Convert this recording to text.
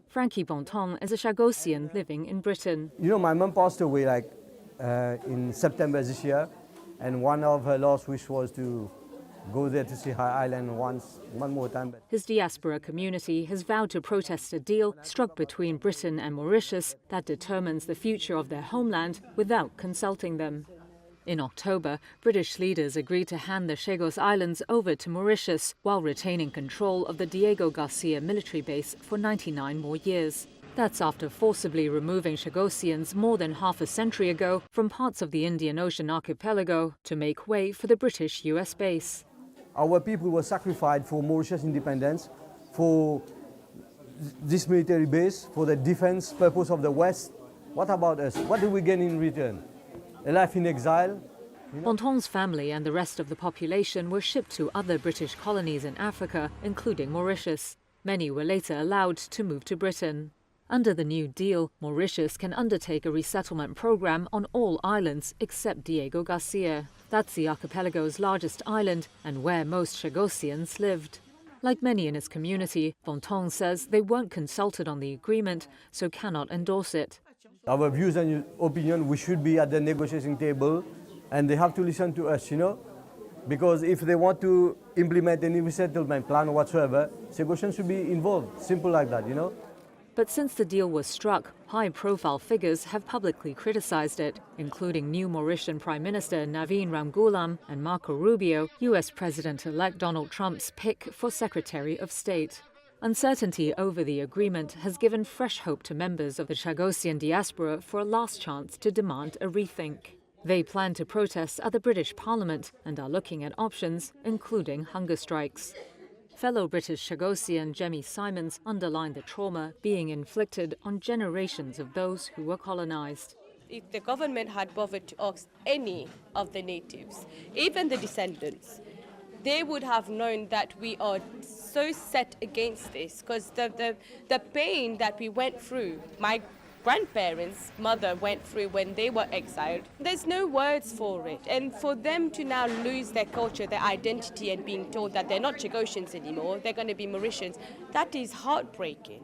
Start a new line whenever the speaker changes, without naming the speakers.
Frankie Bonton is a Chagossian living in Britain.
You know, my mum passed away in September this year, and one of her last wishes was to go there to see her island one more time.
His diaspora community has vowed to protest a deal struck between Britain and Mauritius that determines the future of their homeland without consulting them. In October, British leaders agreed to hand the Chagos Islands over to Mauritius while retaining control of the Diego Garcia military base for 99 more years. That's after forcibly removing Chagossians more than half a century ago from parts of the Indian Ocean archipelago to make way for the British US base.
Our people were sacrificed for Mauritius independence, for this military base, for the defense purpose of the West. What about us? What do we gain in return? A life in exile?
Bonton's family and the rest of the population were shipped to other British colonies in Africa, including Mauritius. Many were later allowed to move to Britain. Under the new deal, Mauritius can undertake a resettlement program on all islands except Diego Garcia. That's the archipelago's largest island and where most Chagossians lived. Like many in his community, Bonton says they weren't consulted on the agreement, so cannot endorse it.
Our views and opinion, we should be at the negotiating table, and they have to listen to us, because if they want to implement any resettlement plan or whatsoever, Chagossians should be involved, simple like that,
But since the deal was struck, high-profile figures have publicly criticized it, including new Mauritian Prime Minister Naveen Ramgoolam and Marco Rubio, US President-elect Donald Trump's pick for Secretary of State. Uncertainty over the agreement has given fresh hope to members of the Chagossian diaspora for a last chance to demand a rethink. They plan to protest at the British Parliament and are looking at options, including hunger strikes. Fellow British Chagossian Jemmy Simons underlined the trauma being inflicted on generations of those who were colonized.
If the government had bothered to ask any of the natives, even the descendants, they would have known that we are so set against this, because the pain that we went through, my grandparents' mother went through when they were exiled, there's no words for it. And for them to now lose their culture, their identity, and being told that they're not Chagossians anymore, they're going to be Mauritians, that is heartbreaking.